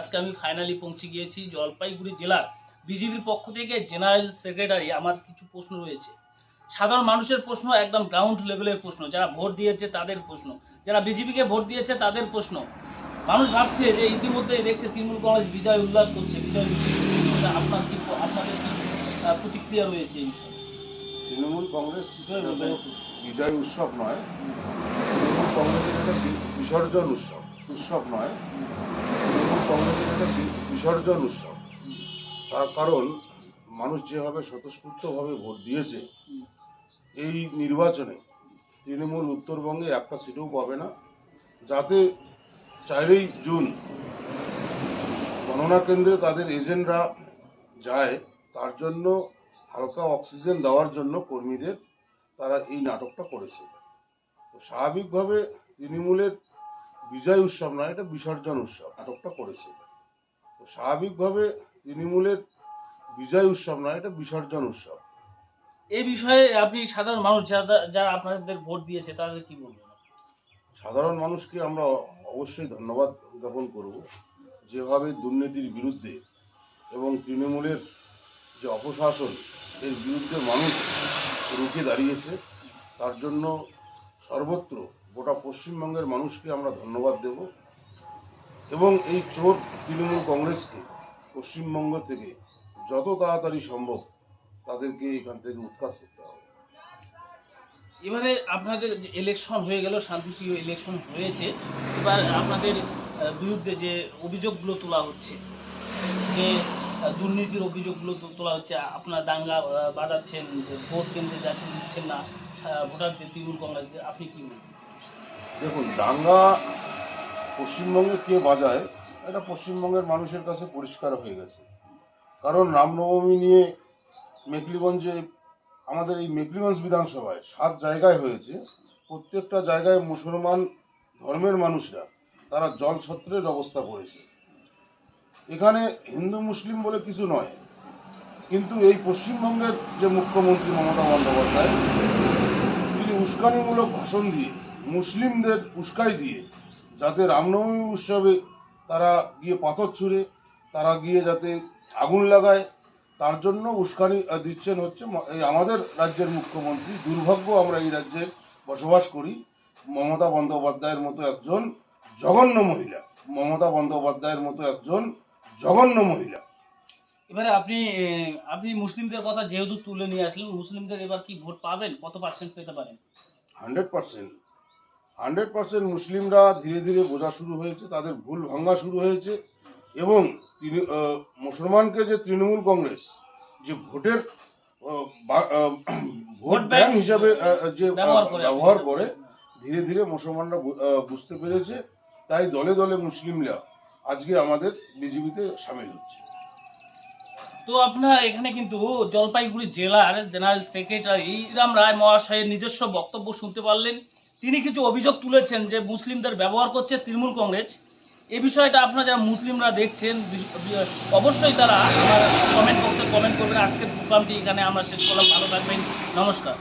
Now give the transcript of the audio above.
আজকে আমি ফাইনালি পৌঁছে গিয়েছি জলপাইগুড়ি জেলার বিজেপির পক্ষ থেকে জেনারেল সেক্রেটারি। আমার কিছু প্রশ্ন রয়েছে, সাধারণ মানুষের প্রশ্ন, একদম গ্রাউন্ড লেভেলের প্রশ্ন, যারা ভোট দিয়েছে তাদের প্রশ্ন, যারা বিজেপিকে ভোট দিয়েছে তাদের প্রশ্ন। মানুষ ভাবছে যে ইতিমধ্যে দেখছে তৃণমূল কংগ্রেস বিজয় উল্লাস করছে, বিজয় আপনাদের কি প্রতিক্রিয়া রয়েছে এই বিষয়ে? তৃণমূল কংগ্রেস বিজয় উৎসব নয়, তৃণমূল কংগ্রেসের একটা বিসর্জন উৎসব নয়, তৃণমূল কংগ্রেসের একটা বিসর্জন উৎসব। তার কারণ মানুষ যেভাবে স্বতঃস্ফূর্তভাবে ভোট দিয়েছে, এই নির্বাচনে তৃণমূল উত্তরবঙ্গে একটা সিটও পাবে না। যাতে 4ই জুন গণনা কেন্দ্রে তাদের এজেন্টরা যায়, তার জন্য হালকা অক্সিজেন দেওয়ার জন্য কর্মীদের তারা এই নাটকটা করেছে। তো স্বাভাবিকভাবে তৃণমূলের বিজয় উৎসব নয়, এটা বিসর্জন উৎসব নাটকটা করেছে। তো স্বাভাবিকভাবে তৃণমূলের বিজয় উৎসব নয়, এটা বিসর্জন উৎসব। এই বিষয়ে আপনি সাধারণ মানুষ যারা আপনাদের ভোট দিয়েছে তাদের কি বলবেন? সাধারণ মানুষকে আমরা অবশ্যই ধন্যবাদ জ্ঞাপন করব, যেভাবে দুর্নীতির বিরুদ্ধে এবং তৃণমূলের যে অপশাসন এর বিরুদ্ধে মানুষ রুখে দাঁড়িয়েছে। তার জন্য সর্বত্র গোটা পশ্চিমবঙ্গের মানুষকে আমরা ধন্যবাদ দেব এবং এই চোর তৃণমূল কংগ্রেসকে পশ্চিমবঙ্গ থেকে যত তাড়াতাড়ি সম্ভব তাদেরকে এখান থেকে উৎখাত করতে হবে। এবারে আপনাদের ইলেকশন হয়ে গেল, শান্তিপ্রিয় ইলেকশন হয়েছে, এবার আপনাদের বিরুদ্ধে যে অভিযোগগুলো তোলা হচ্ছে, যে দুর্নীতির অভিযোগগুলো তোলা হচ্ছে, আপনার দাঙ্গা বাজাচ্ছেন, ভোট কেন্দ্রে যাতে দিচ্ছেন না ভোটারদের তৃণমূল কংগ্রেসদের, আপনি কি বলবেন? দেখুন, দাঙ্গা পশ্চিমবঙ্গে কে বাজায় এটা পশ্চিমবঙ্গের মানুষের কাছে পরিষ্কার হয়ে গেছে। কারণ রামনবমী নিয়ে মেখলিগঞ্জে, আমাদের এই মেখলিগঞ্জ বিধানসভায় 7 জায়গায় হয়েছে। প্রত্যেকটা জায়গায় মুসলমান ধর্মের মানুষরা তারা জলছত্রের ব্যবস্থা করেছে। এখানে হিন্দু মুসলিম বলে কিছু নয়, কিন্তু এই পশ্চিমবঙ্গের যে মুখ্যমন্ত্রী মমতা বন্দ্যোপাধ্যায়, তিনি উস্কানিমূলক ভাষণ দিয়ে মুসলিমদের উস্কাই দিয়ে যাতে রামনবমী উৎসবে তারা গিয়ে পাথর ছুঁড়ে, তারা গিয়ে যাতে আগুন লাগায়, তার জন্য উস্কানি দিচ্ছেন হচ্ছে এই আমাদের রাজ্যের মুখ্যমন্ত্রী। দুর্ভাগ্য আমরা এই রাজ্যে বসবাস করি, মমতা বন্দ্যোপাধ্যায়ের মতো একজন জঘন্য মহিলা, মমতা বন্দ্যোপাধ্যায়ের মতো একজন জঘন্য মহিলা। এবারে আপনি মুসলিমদের কথা যেহেতু তুলে নিয়ে আসলেন, মুসলিমদের এবার কি ভোট পাবেন? কত পার্সেন্ট পেতে পারেন? 100% মুসলিমরা ধীরে ধীরে বোঝা শুরু হয়েছে, তাদের ভুল ভাঙা শুরু হয়েছে এবং মুসলমানকে যে তৃণমূল কংগ্রেস যে ভোটের ভোট ব্যাংক হিসাবে যে ব্যবহার করে, ধীরে ধীরে মুসলমানরা বুঝতে পেরেছে। তাই দলে দলে মুসলিমরা আজকে আমাদের বিজেপিতে সামিল হচ্ছে। তো আপনার এখানে কিন্তু জলপাইগুড়ি জেলার জেনারেল সেক্রেটারি ইরাম রায় মহাশয়ের নিজস্ব বক্তব্য শুনতে পারলেন। তিনি কিছু অভিযোগ তুলেছেন যে মুসলিমদের ব্যবহার করছে তৃণমূল কংগ্রেস। এই বিষয়টা আপনারা যারা মুসলিমরা দেখছেন অবশ্যই তারা আমার কমেন্ট বক্সে কমেন্ট করবেন। আজকের প্রোগ্রামটি এখানে আমরা শেষ করলাম। ভালো থাকবেন, নমস্কার।